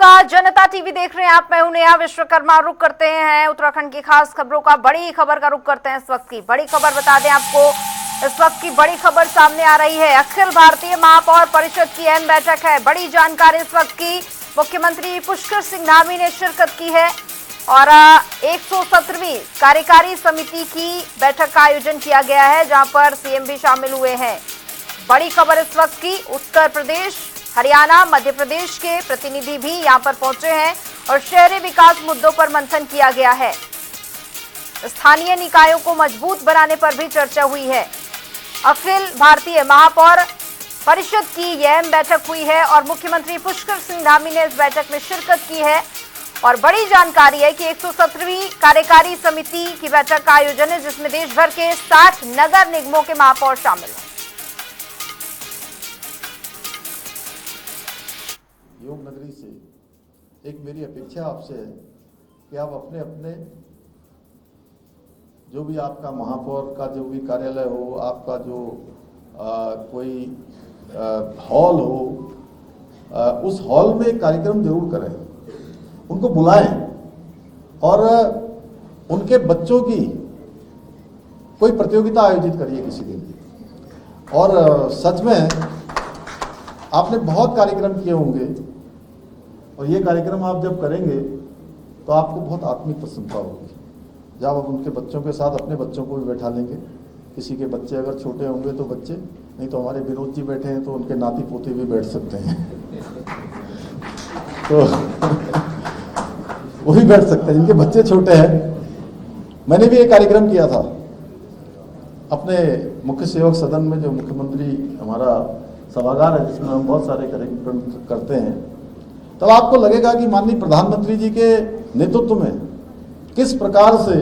आपका जनता टीवी देख रहे हैं आप। मैं हूं नेहा विश्वकर्मा। रुक करते हैं उत्तराखंड की खास खबरों का। बड़ी खबर का रुक करते हैं। इस वक्त की बड़ी खबर बता दें आपको, इस वक्त की बड़ी खबर सामने आ रही है। अखिल भारतीय महापौर परिषद की अहम बैठक है। बड़ी जानकारी इस वक्त की मुख्यमंत्री पुष्कर सिंह धामी ने शिरकत की है और 117वीं कार्यकारी समिति की बैठक का आयोजन किया गया है, जहां पर सीएम भी शामिल हुए हैं। बड़ी खबर इस वक्त की, उत्तर प्रदेश, हरियाणा, मध्य प्रदेश के प्रतिनिधि भी यहां पर पहुंचे हैं और शहरी विकास मुद्दों पर मंथन किया गया है। स्थानीय निकायों को मजबूत बनाने पर भी चर्चा हुई है। अखिल भारतीय महापौर परिषद की यह अहम बैठक हुई है और मुख्यमंत्री पुष्कर सिंह धामी ने इस बैठक में शिरकत की है। और बड़ी जानकारी है कि 117वीं कार्यकारी समिति की बैठक का आयोजन है, जिसमें देश भर के 60 नगर निगमों के महापौर शामिल हैं। योग नगरी से एक मेरी अपेक्षा आपसे है कि आप अपने अपने जो भी आपका महापौर का जो भी कार्यालय हो, आपका जो कोई हॉल हो, उस हॉल में कार्यक्रम जरूर करें, उनको बुलाएं और उनके बच्चों की कोई प्रतियोगिता आयोजित करिए किसी दिन। और सच में आपने बहुत कार्यक्रम किए होंगे और ये कार्यक्रम आप जब करेंगे तो आपको बहुत आत्मिक प्रसन्नता होगी। जब आप उनके बच्चों के साथ अपने बच्चों को भी बैठा लेंगे, किसी के बच्चे अगर छोटे होंगे तो बच्चे, नहीं तो हमारे विनोद जी बैठे हैं तो उनके नाती पोते भी बैठ सकते हैं तो वो भी बैठ सकते हैं जिनके बच्चे छोटे हैं। मैंने भी एक कार्यक्रम किया था अपने मुख्य सेवक सदन में, जो मुख्यमंत्री हमारा सभागार है जिसमें हम बहुत सारे कार्यक्रम करते हैं। तब आपको लगेगा कि माननीय प्रधानमंत्री जी के नेतृत्व में किस प्रकार से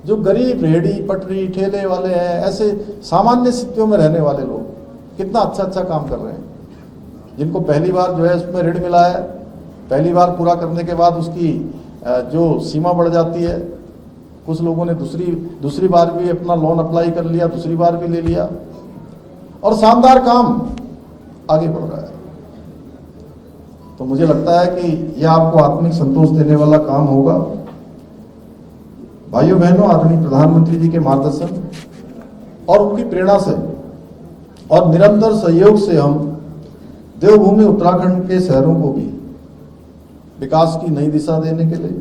जो गरीब रेहड़ी पटरी ठेले वाले हैं, ऐसे सामान्य स्थितियों में रहने वाले लोग कितना अच्छा काम कर रहे हैं। जिनको पहली बार जो है उसमें ऋण मिला है, पहली बार पूरा करने के बाद उसकी जो सीमा बढ़ जाती है, कुछ लोगों ने दूसरी बार भी अपना लोन अप्लाई कर लिया, दूसरी बार भी ले लिया और शानदार काम आगे बढ़ रहा है। तो मुझे लगता है कि यह आपको आत्मिक संतोष देने वाला काम होगा। भाइयों बहनों, आदरणीय प्रधानमंत्री जी के मार्गदर्शन और उनकी प्रेरणा से और निरंतर सहयोग से हम देवभूमि उत्तराखंड के शहरों को भी विकास की नई दिशा देने के लिए,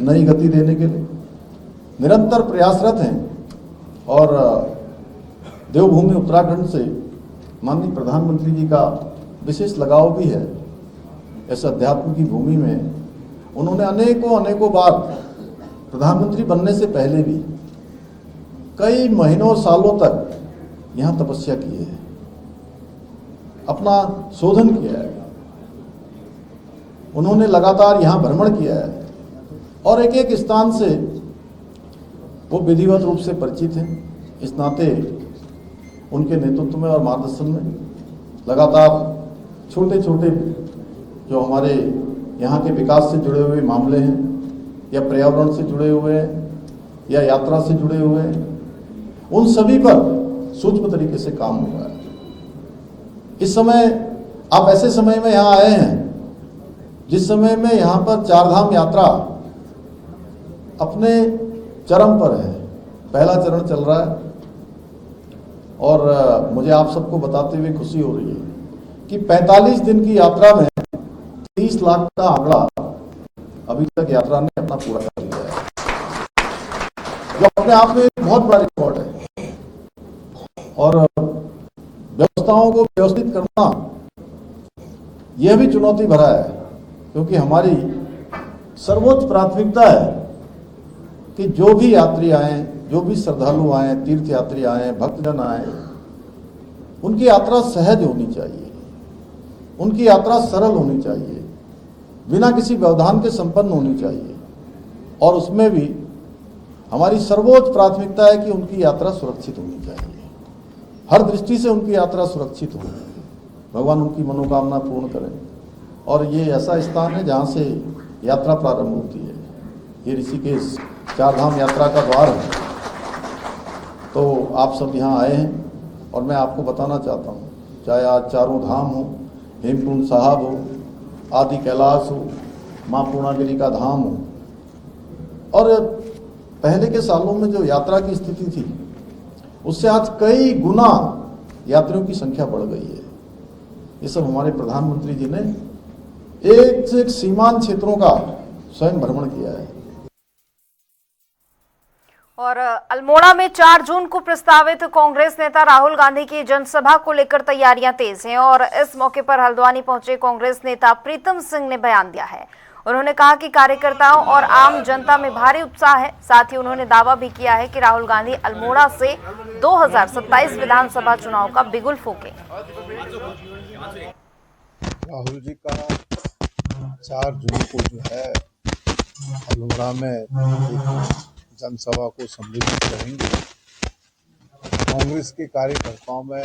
नई गति देने के लिए निरंतर प्रयासरत हैं। और देवभूमि उत्तराखंड से माननीय प्रधानमंत्री जी का विशेष लगाव भी है। इस अध्यात्म की भूमि में उन्होंने अनेकों बार प्रधानमंत्री बनने से पहले भी कई महीनों सालों तक यहाँ तपस्या की है, अपना शोधन किया है। उन्होंने लगातार यहाँ भ्रमण किया है और एक स्थान से वो विधिवत रूप से परिचित हैं। इस नाते उनके नेतृत्व में और मार्गदर्शन में लगातार छोटे जो हमारे यहाँ के विकास से जुड़े हुए मामले हैं, या पर्यावरण से जुड़े हुए हैं, या यात्रा से जुड़े हुए हैं, उन सभी पर सूक्ष्म तरीके से काम हुआ है। इस समय आप ऐसे समय में यहाँ आए हैं जिस समय में यहाँ पर चारधाम यात्रा अपने चरम पर है। पहला चरण चल रहा है और मुझे आप सबको बताते हुए खुशी हो रही है कि 45 दिन की यात्रा में 30 लाख का आंकड़ा अभी तक यात्रा ने अपना पूरा कर लिया है, जो अपने आप में एक बहुत बड़ा रिकॉर्ड है। और व्यवस्थाओं को व्यवस्थित करना यह भी चुनौती भरा है, क्योंकि हमारी सर्वोच्च प्राथमिकता है कि जो भी यात्री आए, जो भी श्रद्धालु आए, तीर्थ यात्री आए, भक्तजन आए, उनकी यात्रा सहज होनी चाहिए, उनकी यात्रा सरल होनी चाहिए, बिना किसी व्यवधान के संपन्न होनी चाहिए। और उसमें भी हमारी सर्वोच्च प्राथमिकता है कि उनकी यात्रा सुरक्षित होनी चाहिए। हर दृष्टि से उनकी यात्रा सुरक्षित हो, भगवान उनकी मनोकामना पूर्ण करें। और ये ऐसा स्थान है जहाँ से यात्रा प्रारंभ होती है। ये ऋषिकेश चारधाम यात्रा का द्वार है। तो आप सब यहाँ आए हैं और मैं आपको बताना चाहता हूँ, चाहे आज चारों धाम हो, हेमकुंड साहब हो, आदि कैलाश हो, माँ पूर्णागिरी का धाम हो, और पहले के सालों में जो यात्रा की स्थिति थी उससे आज कई गुना यात्रियों की संख्या बढ़ गई है। ये सब हमारे प्रधानमंत्री जी ने एक से एक सीमांत क्षेत्रों का स्वयं भ्रमण किया है। और अल्मोड़ा में 4 जून को प्रस्तावित कांग्रेस नेता राहुल गांधी की जनसभा को लेकर तैयारियां तेज हैं और इस मौके पर हल्द्वानी पहुंचे कांग्रेस नेता प्रीतम सिंह ने बयान दिया है। उन्होंने कहा कि कार्यकर्ताओं और आम जनता में भारी उत्साह है। साथ ही उन्होंने दावा भी किया है कि राहुल गांधी अल्मोड़ा से 2027 विधानसभा चुनाव का बिगुल फूके। राहुल जी का 4 जून को जो है अल्मोड़ा में एक जनसभा को संबोधित करेंगे। कांग्रेस के कार्यकर्ताओं में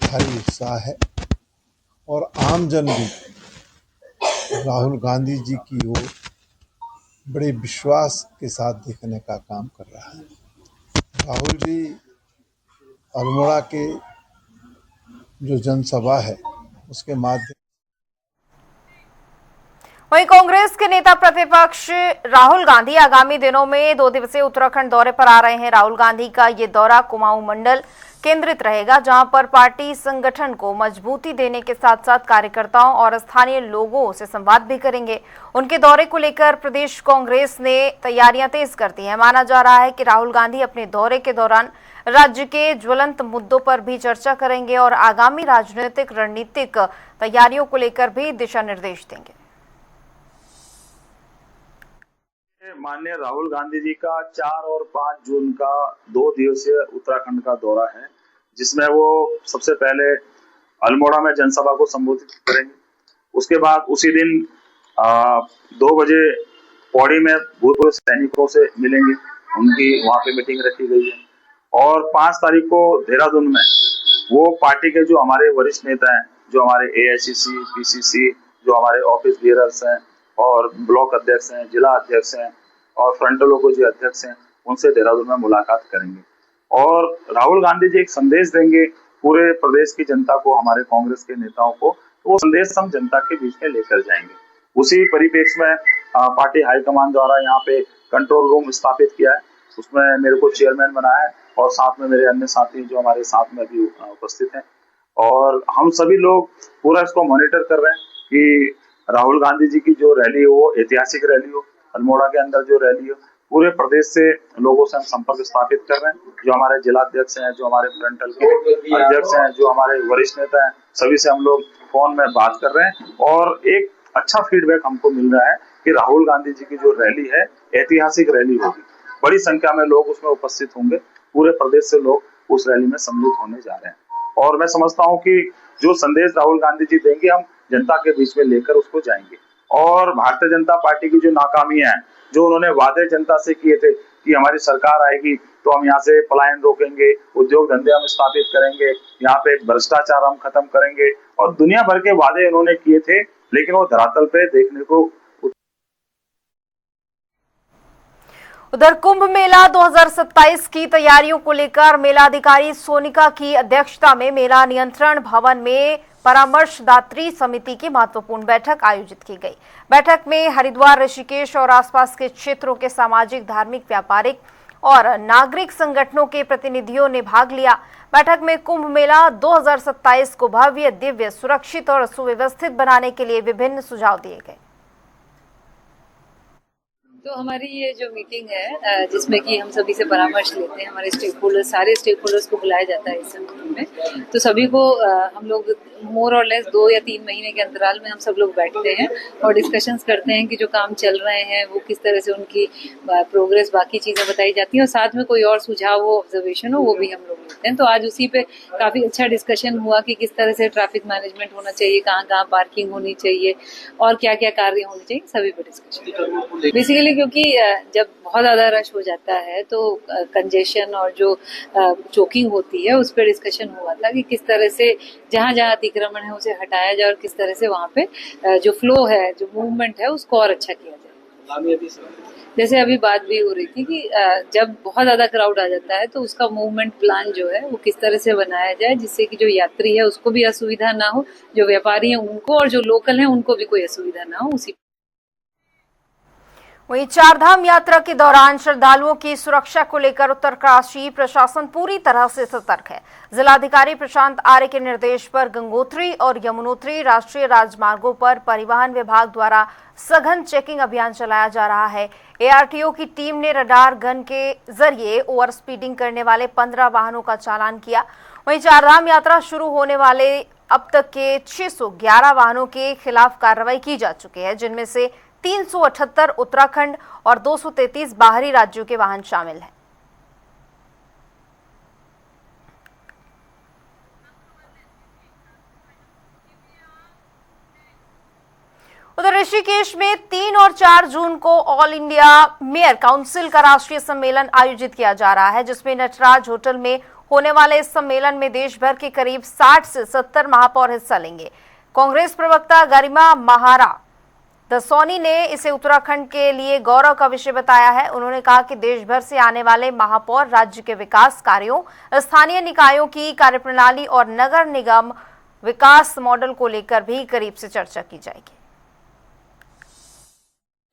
भारी उत्साह है और आम जन भी राहुल गांधी जी की ओर बड़े विश्वास के साथ देखने का काम कर रहा है। राहुल जी अल्मोड़ा के जो जनसभा है उसके माध्यम। वहीं कांग्रेस के नेता प्रतिपक्ष राहुल गांधी आगामी दिनों में 2 दिवसीय उत्तराखंड दौरे पर आ रहे हैं। राहुल गांधी का ये दौरा कुमाऊं मंडल केंद्रित रहेगा, जहां पर पार्टी संगठन को मजबूती देने के साथ साथ कार्यकर्ताओं और स्थानीय लोगों से संवाद भी करेंगे। उनके दौरे को लेकर प्रदेश कांग्रेस ने तैयारियां तेज कर दी है। माना जा रहा है कि राहुल गांधी अपने दौरे के दौरान राज्य के ज्वलंत मुद्दों पर भी चर्चा करेंगे और आगामी राजनीतिक रणनीतिक तैयारियों को लेकर भी दिशा निर्देश देंगे। माननीय राहुल गांधी जी का 4 और 5 जून का 2 दिवसीय उत्तराखंड का दौरा है, जिसमें वो सबसे पहले अल्मोड़ा में जनसभा को संबोधित करेंगे। उसके बाद उसी दिन 2 बजे पौड़ी में भूतपूर्व सैनिकों से मिलेंगे, उनकी वहां पे मीटिंग रखी गई है। और 5 तारीख को देहरादून में वो पार्टी के जो हमारे वरिष्ठ नेता हैं, जो हमारे AICC, PCC, जो हमारे ऑफिस बियरर्स हैं और ब्लॉक अध्यक्ष हैं, जिला अध्यक्ष हैं और फ्रंटलों को जो अध्यक्ष हैं, उनसे देहरादून में मुलाकात करेंगे। और राहुल गांधी जी एक संदेश देंगे पूरे प्रदेश की जनता को, हमारे कांग्रेस के नेताओं को, तो वो संदेश हम जनता के बीच में लेकर जाएंगे। उसी परिप्रेक्ष्य में पार्टी हाईकमान द्वारा यहाँ पे कंट्रोल रूम स्थापित किया है, उसमें मेरे को चेयरमैन बनाया है और साथ में मेरे अन्य साथी जो हमारे साथ में भी उपस्थित हैं। और हम सभी लोग पूरा इसको मॉनिटर कर रहे हैं कि राहुल गांधी जी की जो रैली हो वो ऐतिहासिक रैली हो। अल्मोड़ा के अंदर जो रैली हो, पूरे प्रदेश से लोगों से हम संपर्क स्थापित कर रहे हैं। जो हमारे जिला अध्यक्ष हैं, जो हमारे फ्रंटल के अध्यक्ष हैं, जो हमारे वरिष्ठ नेता हैं, सभी से हम लोग फोन में बात कर रहे हैं और एक अच्छा फीडबैक हमको मिल रहा है कि राहुल गांधी जी की जो रैली है ऐतिहासिक रैली होगी। बड़ी संख्या में लोग उसमें उपस्थित होंगे, पूरे प्रदेश से लोग उस रैली में सम्मिलित होने जा रहे हैं। और मैं समझता हूँ कि जो संदेश राहुल गांधी जी देंगे हम जनता के बीच में लेकर उसको जाएंगे। और भारतीय जनता पार्टी की जो नाकामियां हैं, जो उन्होंने वादे जनता से किए थे कि हमारी सरकार आएगी तो हम यहाँ से पलायन रोकेंगे, उद्योग धंधे हम स्थापित करेंगे, यहाँ पे भ्रष्टाचार हम खत्म करेंगे, और दुनिया भर के वादे उन्होंने किए थे, लेकिन वो धरातल पे देखने को। उधर कुंभ मेला 2027 की तैयारियों को लेकर मेलाधिकारी सोनिका की अध्यक्षता में मेला नियंत्रण भवन में परामर्शदात्री समिति की महत्वपूर्ण बैठक आयोजित की गई। बैठक में हरिद्वार, ऋषिकेश और आसपास के क्षेत्रों के सामाजिक, धार्मिक, व्यापारिक और नागरिक संगठनों के प्रतिनिधियों ने भाग लिया। बैठक में कुंभ मेला 2027 को भव्य, दिव्य, सुरक्षित और सुव्यवस्थित बनाने के लिए विभिन्न सुझाव दिए गए। तो हमारी ये जो मीटिंग है, जिसमें कि हम सभी से परामर्श लेते हैं, हमारे स्टेक होल्डर्स, सारे स्टेक होल्डर्स को बुलाया जाता है इस समिति में। तो सभी को हम लोग मोर और लेस 2 या 3 महीने के अंतराल में हम सब लोग बैठते हैं और डिस्कशंस करते हैं कि जो काम चल रहे हैं वो किस तरह से उनकी प्रोग्रेस, बाकी चीजें बताई जाती हैं, और साथ में कोई और सुझाव हो, ऑब्जर्वेशन हो, वो भी हम लोग लेते हैं। तो आज उसी पे काफी अच्छा डिस्कशन हुआ कि किस तरह से ट्रैफिक मैनेजमेंट होना चाहिए, कहाँ कहाँ पार्किंग होनी चाहिए और क्या क्या कार्य होने चाहिए, सभी पे डिस्कशन। बेसिकली क्योंकि जब बहुत ज्यादा रश हो जाता है तो कंजेशन और जो चोकिंग होती है उस पर डिस्कशन हुआ था कि किस तरह से जहाँ जहाँ अतिक्रमण है उसे हटाया जाए और किस तरह से वहाँ पे जो फ्लो है, जो मूवमेंट है, उसको और अच्छा किया जाए। जैसे अभी बात भी हो रही थी कि जब बहुत ज्यादा क्राउड आ जाता है तो उसका मूवमेंट प्लान जो है वो किस तरह से बनाया जाए जिससे कि जो यात्री है उसको भी असुविधा ना हो, जो व्यापारी है उनको और जो लोकल है उनको भी कोई असुविधा ना हो। उसी वहीं चारधाम यात्रा के दौरान श्रद्धालुओं की सुरक्षा को लेकर उत्तरकाशी प्रशासन पूरी तरह से सतर्क है। जिलाधिकारी प्रशांत आर्य के निर्देश पर गंगोत्री और यमुनोत्री राष्ट्रीय राजमार्गों पर परिवहन विभाग द्वारा सघन चेकिंग अभियान चलाया जा रहा है। एआरटीओ की टीम ने रडार गन के जरिए ओवर स्पीडिंग करने वाले 15 वाहनों का चालान किया। वहीं चारधाम यात्रा शुरू होने वाले अब तक के 611 वाहनों के खिलाफ कार्रवाई की जा चुकी है, जिनमें से 378 उत्तराखंड और 233 बाहरी राज्यों के वाहन शामिल हैं। उधर ऋषिकेश में 3 और 4 जून को ऑल इंडिया मेयर काउंसिल का राष्ट्रीय सम्मेलन आयोजित किया जा रहा है, जिसमें नटराज होटल में होने वाले इस सम्मेलन में देश भर के करीब 60 से 70 महापौर हिस्सा लेंगे। कांग्रेस प्रवक्ता गरिमा महारा दसौनी ने इसे उत्तराखंड के लिए गौरव का विषय बताया है। उन्होंने कहा कि देश भर से आने वाले महापौर राज्य के विकास कार्यों, स्थानीय निकायों की कार्यप्रणाली और नगर निगम विकास मॉडल को लेकर भी करीब से चर्चा की जाएगी।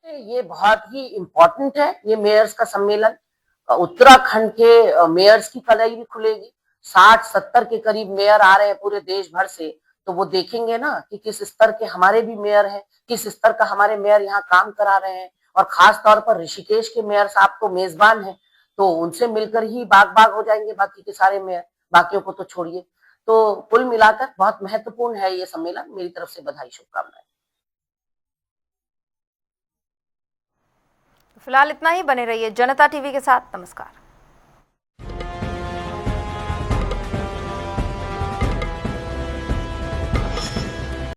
ये बहुत ही इम्पोर्टेंट है, ये मेयर्स का सम्मेलन। उत्तराखंड के मेयर्स की कलाई भी खुलेगी। 60-70 के करीब मेयर आ रहे हैं पूरे देश भर से, तो वो देखेंगे ना कि किस स्तर के हमारे भी मेयर हैं, किस स्तर का हमारे मेयर यहाँ काम करा रहे हैं। और खास तौर पर ऋषिकेश के मेयर साहब तो मेजबान हैं, तो उनसे मिलकर ही बाग बाग हो जाएंगे बाकी के सारे मेयर, बाकियों को तो छोड़िए। तो कुल मिलाकर बहुत महत्वपूर्ण है ये सम्मेलन। मेरी तरफ से बधाई, शुभकामनाएं। फिलहाल इतना ही। बने रहिए जनता टीवी के साथ। नमस्कार।